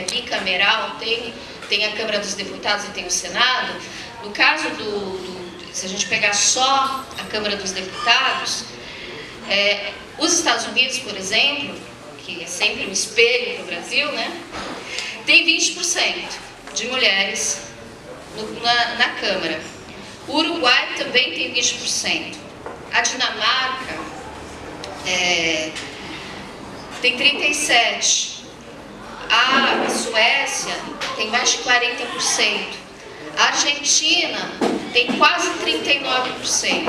é bicameral, tem a Câmara dos Deputados e tem o Senado. No caso se a gente pegar só a Câmara dos Deputados, os Estados Unidos, por exemplo, que é sempre um espelho para o Brasil, né, tem 20% de mulheres na Câmara. O Uruguai também tem 20%. A Dinamarca tem 37%. A Suécia tem mais de 40%. A Argentina tem quase 39%.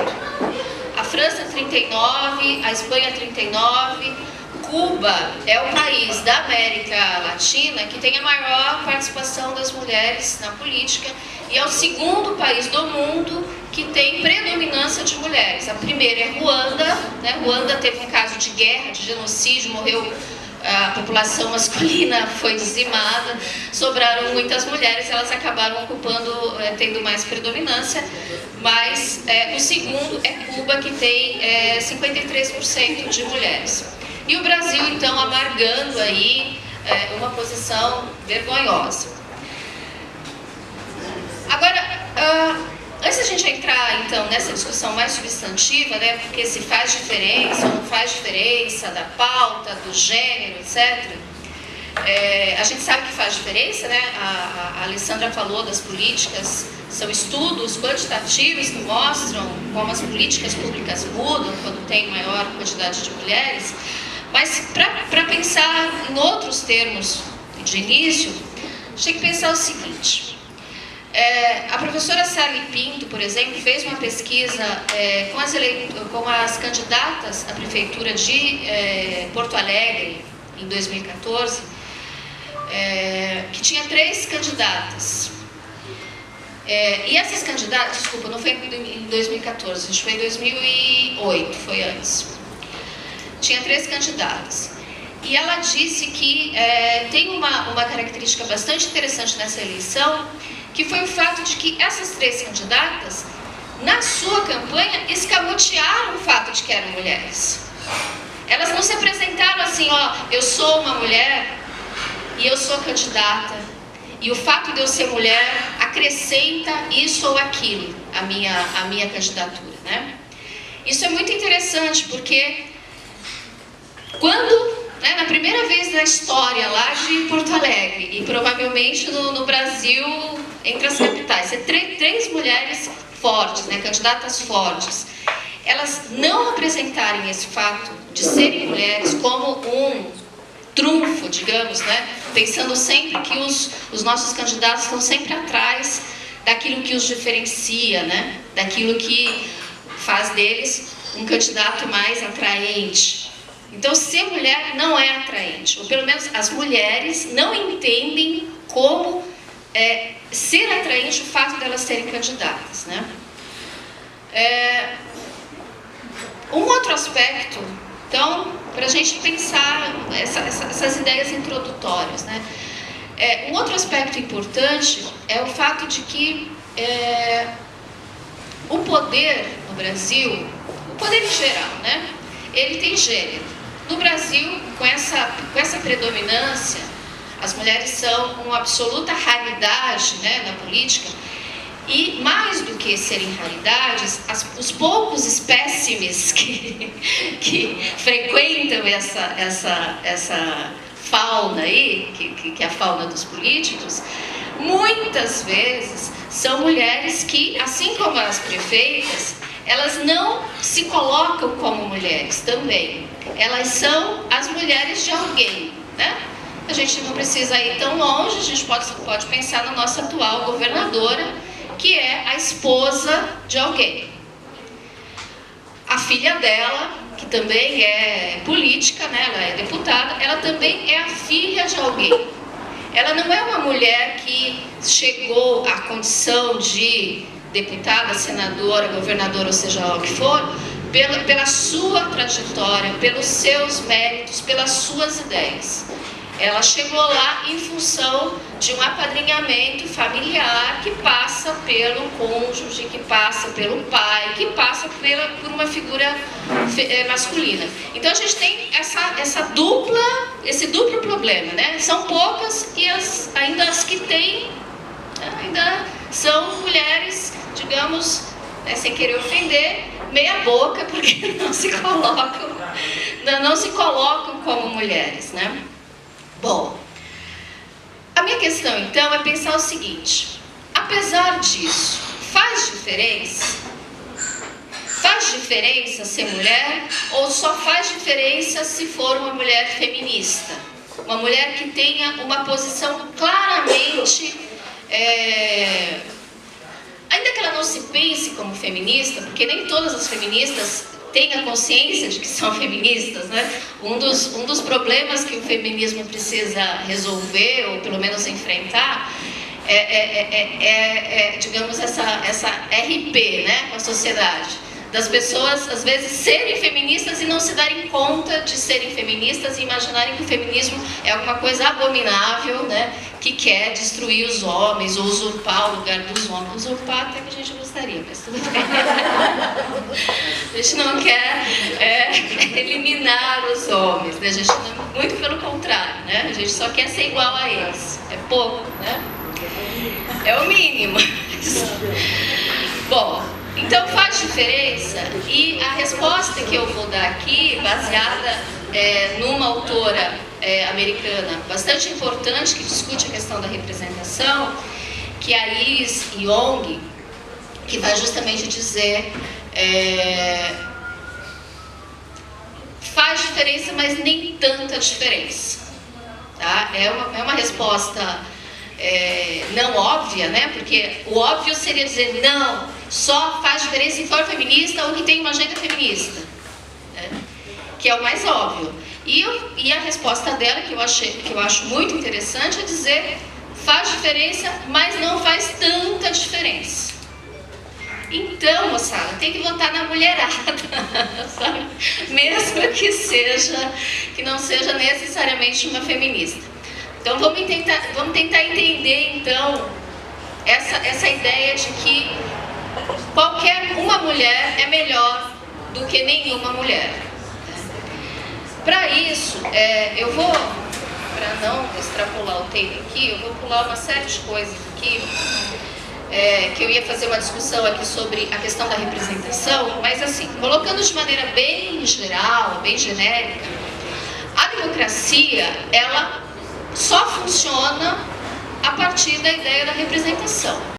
A França 39%, a Espanha 39%. Cuba é o país da América Latina que tem a maior participação das mulheres na política e é o segundo país do mundo que tem predominância de mulheres. A primeira é Ruanda, né? Ruanda teve um caso de guerra, de genocídio, morreu, a população masculina foi dizimada, sobraram muitas mulheres, elas acabaram ocupando, tendo mais predominância, mas o segundo é Cuba, que tem 53% de mulheres. E o Brasil, então, amargando aí uma posição vergonhosa. Agora, antes da gente entrar, então, nessa discussão mais substantiva, né, porque se faz diferença ou não faz diferença da pauta, do gênero, etc., a gente sabe que faz diferença, né? A Alessandra falou das políticas, são estudos quantitativos que mostram como as políticas públicas mudam quando tem maior quantidade de mulheres. Mas, para pensar em outros termos de início, a gente tem que pensar o seguinte. A professora Sally Pinto, por exemplo, fez uma pesquisa com as candidatas à prefeitura de Porto Alegre, em 2014, que tinha 3 candidatas. E essas candidatas, desculpa, não foi em 2014, acho que foi em 2008, foi antes. Tinha 3 candidatas. E ela disse que tem uma característica bastante interessante nessa eleição, que foi o fato de que essas 3 candidatas, na sua campanha, escamotearam o fato de que eram mulheres. Elas não se apresentaram assim, ó, eu sou uma mulher e eu sou candidata, e o fato de eu ser mulher acrescenta isso ou aquilo à minha candidatura, né? Isso é muito interessante, porque quando, na primeira vez na história lá de Porto Alegre, e provavelmente no Brasil, entre as capitais, você tem 3 mulheres fortes, né, candidatas fortes, elas não apresentarem esse fato de serem mulheres como um trunfo, digamos, né, pensando sempre que os nossos candidatos estão sempre atrás daquilo que os diferencia, né, daquilo que faz deles um candidato mais atraente. Então, ser mulher não é atraente, ou pelo menos as mulheres não entendem como ser atraente o fato delas serem candidatas, né? Um outro aspecto, então, para a gente pensar essas ideias introdutórias, né? Um outro aspecto importante é o fato de que o poder no Brasil, o poder em geral, né? Ele tem gênero. No Brasil, com essa predominância, as mulheres são uma absoluta raridade, né, na política, e mais do que serem raridades, os poucos espécimes que frequentam essa fauna aí, que é a fauna dos políticos, muitas vezes são mulheres que, assim como as prefeitas, elas não se colocam como mulheres também. Elas são as mulheres de alguém, né? A gente não precisa ir tão longe, a gente pode pensar na nossa atual governadora, que é a esposa de alguém. A filha dela, que também é política, né? Ela é deputada, ela também é a filha de alguém. Ela não é uma mulher que chegou à condição de deputada, senadora, governadora, ou seja lá o que for, pela sua trajetória, pelos seus méritos, pelas suas ideias. Ela chegou lá em função de um apadrinhamento familiar que passa pelo cônjuge, que passa pelo pai, que passa por uma figura masculina. Então a gente tem esse duplo problema, né? São poucas e elas ainda as que têm, ainda são mulheres, digamos, sem querer ofender, meia boca, porque não se colocam como mulheres, né? Bom, a minha questão então é pensar o seguinte: apesar disso, faz diferença? Faz diferença ser mulher ou só faz diferença se for uma mulher feminista? Uma mulher que tenha uma posição claramente, ainda que ela não se pense como feminista, porque nem todas as feministas têm a consciência de que são feministas, né? Um dos problemas que o feminismo precisa resolver, ou pelo menos enfrentar, digamos, essa RP, né, com a sociedade. Das pessoas, às vezes, serem feministas e não se darem conta de serem feministas e imaginarem que o feminismo é alguma coisa abominável, né, que quer destruir os homens ou usurpar o lugar dos homens. Usurpar até que a gente gostaria, mas tudo bem. A gente não quer eliminar os homens, né? A gente não, muito pelo contrário, né? A gente só quer ser igual a eles. É pouco, né? É o mínimo. Bom, então faz diferença, e a resposta que eu vou dar aqui, baseada numa autora americana bastante importante, que discute a questão da representação, que é a Iris Young, que vai justamente dizer faz diferença, mas nem tanta diferença, tá? É uma resposta não óbvia, né? Porque o óbvio seria dizer não, só faz diferença se for feminista ou que tem uma agenda feminista, né? Que é o mais óbvio. E a resposta dela, que eu acho muito interessante, é dizer faz diferença, mas não faz tanta diferença. Então, moçada, tem que votar na mulherada, sabe? Mesmo que não seja necessariamente uma feminista. Então vamos tentar entender então essa ideia de que qualquer uma mulher é melhor do que nenhuma mulher. Para isso, eu vou, para não extrapolar o tempo aqui, eu vou pular uma série de coisas aqui, que eu ia fazer uma discussão aqui sobre a questão da representação, mas assim, colocando de maneira bem geral, bem genérica, a democracia, ela só funciona a partir da ideia da representação.